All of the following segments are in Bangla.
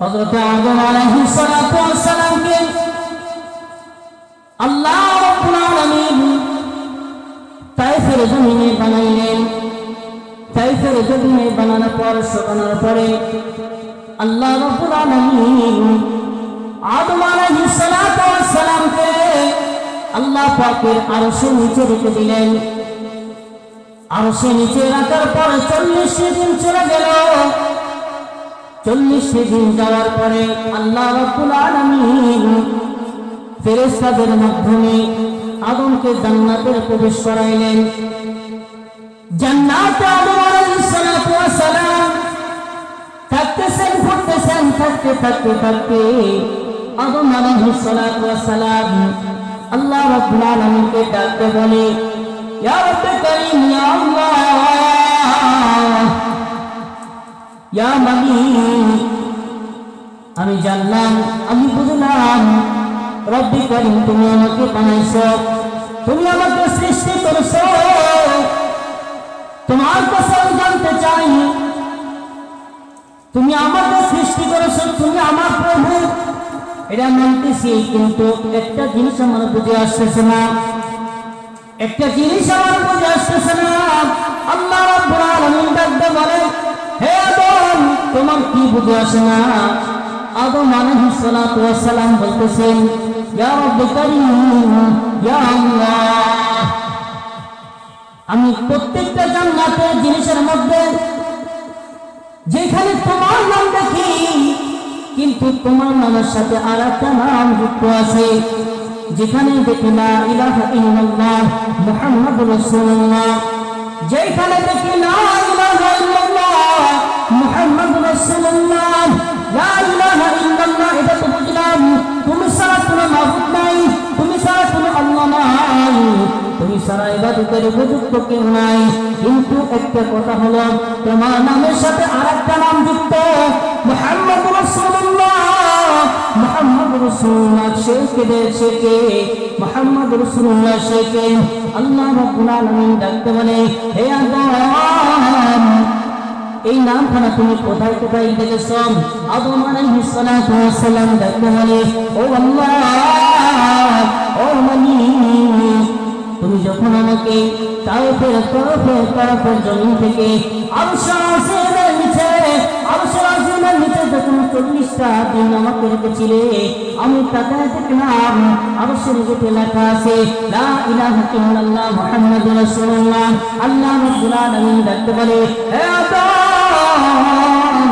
হযরত আদম আলাইহিস সালাতু ওয়াস সালামকে আল্লাহ রাব্বুল আলামিন তায়েফের জমিনে বানাইলেন। তায়েফের জমিনে বানানোর পরে আল্লাহ রাব্বুল আলামিন আদম আলাইহিস সালাতু ওয়াস সালামকে আল্লাহ পাকের আরশের নিচে রেখে দিলেন। আরশের নিচে রাখার পর 40 দিন চলে গেল। 40 দিন যাওয়ার পরে আল্লাহ রাব্বুল আলামিন ফেরেশতাদের মাধ্যমে আদমকে জান্নাতে প্রবেশ করাইলেন। জান্নাতে আদম আলাইহিস সালাতু ওয়াস সালাম থাকতেছেন, ঘুরতেছেন, থাকতে আদম আলাইহিস সালাতু ওয়াস সালাম আল্লাহ রাব্বুল আলামিনকে ডাকতে বলে, ইয়া রাব্বে কারীম, ইয়া আল্লাহ, ইয়া মালিক, আমি জানলাম, আমি বুঝলাম রব্বে কারীম তুমি আমাকে বানাইছো, তুমি আমাকে সৃষ্টি করেছো। তোমার কসম জানতে চাই, তুমি আমাকে সৃষ্টি করেছো, তুমি আমার প্রভু, এটা মানতেছি, কিন্তু একটা জিনিস আমার বুঝে আসতেছে না, আল্লাহ রাব্বুল আলামিন ডাকতে বলে, হে আদম, তোমার কি বুঝে আসে না? আদম আলাইহিস সালাতু ওয়াস সালাম বলতেছেন, ইয়া রাব্বে কারীম, ইয়া আল্লাহ, আমি প্রত্যেকটা জান্নাতের জিনিসের মধ্যে যেখানে তোমার নাম দেখি, কিন্তু তোমার নামের সাথে আরেকটা নাম যুক্ত আছে। যেখানে দেখি লা ইলাহা ইল্লাল্লাহ মুহাম্মাদুর রাসূলুল্লাহ, যেখানে দেখি লা ইলাহা ইল্লাল্লাহ মুহাম্মাদুর রাসূলুল্লাহ, লা ইলাহা ইল্লাল্লাহ, এটা তো বুঝলাম তুমি ছাড়া কোনো মাবুদ নাই, তুমি ছাড়া কোনো আল্লাহ নাই, তুমি ছাড়া ইবাদতের উপযুক্ত কেউ নাই। কিন্তু একটা কথা হলো, তোমার নামের সাথে আরেকটা নাম যুক্ত, মুহাম্মাদুর রাসূলুল্লাহ। মুহাম্মাদুর রাসূলুল্লাহ শেখে মুহাম্মাদুর রাসূলুল্লাহ শেখে আল্লাহ রাব্বুল আলামিন ডাকতে বলে, হে আদম, এই নামখানা তুমি কোথায় কোথায় দেখেছো? আদম আলাইহিস সালাতু ওয়াস সালাম ডাকতে বলে, ও আল্লাহ, ও মালিক, তুমি যখন আমাকে তায়েফের তরফের জমিন থেকে আরশের নিচে যখন 40টা দিন আমাকে রেখেছিলে, আমি তাকায় দেখলাম আরশের নিচে লেখা আছে লা ইলাহা ইল্লাল্লাহ মুহাম্মাদুর রাসূলুল্লাহ। আল্লাহ রাব্বুল আলামিন ডাকতে বলে, হে আদম,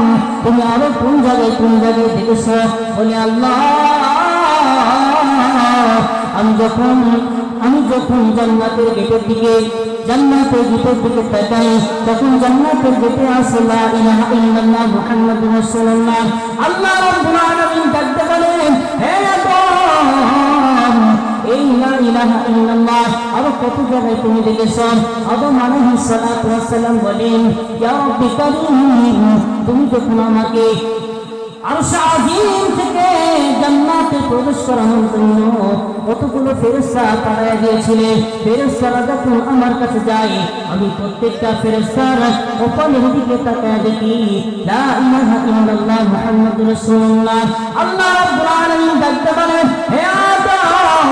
তুমি আরো কোন জায়গায় দেখেছো? বলে, আল্লাহ, আমি যখন জান্নাতের গেটের দিকে তাকাই, তখন জান্নাতের গেটে আছে লা ইলাহা ইল্লাল্লাহ মুহাম্মাদুর রাসূলুল্লাহ। আল্লাহ রাব্বুল আলামিন ডাকতে বলেন, হে আদম, এই লা ইলাহা ইল্লাল্লাহ আরো কত জায়গায় তুমি দেখেছো? আদম আলাইহিস সালাতু ওয়াস সালাম বলেন, ইয়া রাব্বি কারীম, তুমি যখন আমাকে আরশে আযীম থেকে জান্নাতে প্রবেশ করানোর জন্য কতগুলো ফেরেশতা পাঠায়া দিয়েছিলে, ফেরেশতারা যখন আমার কাছে যায়, আমি প্রত্যেকটা ফেরেশতার কপালের দিকে তাকায় দেখি লা ইলাহা ইল্লাল্লাহ মুহাম্মাদুর রাসূলুল্লাহ। আল্লাহ রাব্বুল আলামিন ডাকতে বলেন, হে আদম,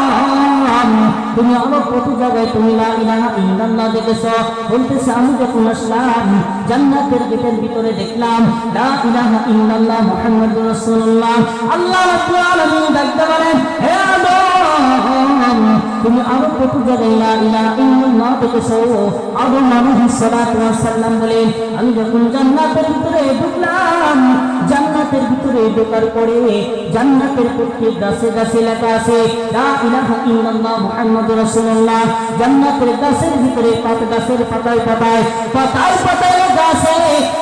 তুমি আরো কত জায়গায় তুমি লা ইলাহা ইল্লাল্লাহ দেখেছো? বলতেছে, আমি যখন আসলাম জান্নাতের গেটের ভিতরে দেখলাম লা ইলাহা ইল্লাল্লাহ মুহাম্মাদুর রাসূলুল্লাহ। আল্লাহ রাব্বুল আলামিন ডাকতে বলেন, হে আদম, তুমি আরো কত জায়গায় লা ইলাহা ইল্লাল্লাহ দেখেছো? আদম আলাইহিস সালাতু ওয়াস সালাম বলেন, আমি যখন জান্নাতের ভিতরে ঢুকলাম, জান্নাতের ভিতরে ঢোকার পরে জান্নাতের প্রত্যেক গাছে লেখা আছে লা ইলাহা ইল্লাল্লাহ মুহাম্মাদুর রাসূলুল্লাহ। জান্নাতের গাছের ভিতরে গাছের পাতায় লেখা আছে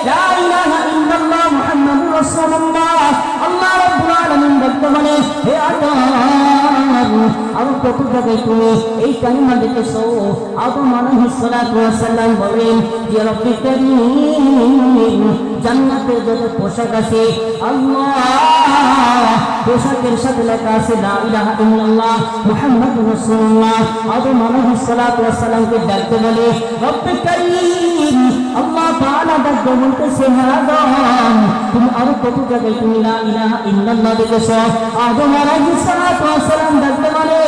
লা ইলাহা ইল্লাল্লাহ মুহাম্মাদুর রাসূলুল্লাহ। আল্লাহ রাব্বুল আলামিন ডাকতে বলে, হে আদম, আরো কত জায়গায় তুমি এই কালিমা দেখেছো? আদম আলাইহিস সালাতু ওয়াস সালাম বলেন, ইয়া রাব্বি কারীম, জান্নাতের যত পোশাক আছে আল্লাহ পোশাকের সাথে লেখা আছে লা ইলাহা ইল্লাল্লাহ মুহাম্মাদুর রাসূলুল্লাহ। আদম আলাইহিস সালাতু ওয়াস সালামকে ডাকতে বলে রব্বে কারীম, আল্লাহ তাআলা ডাকতে বলতেছে হে আদম তুমি আর কত জায়গায় তুমি লা ইলাহা ইল্লাল্লাহ দেখেছো? আদম আলাইহিস সালাতু ওয়াস সালাম ডাকতে বলে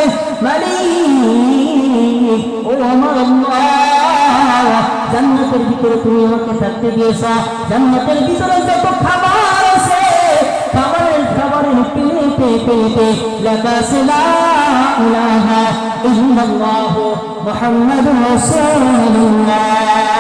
মালিক ও আমার আল্লাহ, জান্নাতের ভিতরে তুমি আমাকে থাকতে দিয়েছো, জান্নাতের ভিতরে যত খাবার আছে খাবারের পেটে লেখা আছে লা ইলাহা ইল্লাল্লাহ মুহাম্মাদুর রাসূলুল্লাহ।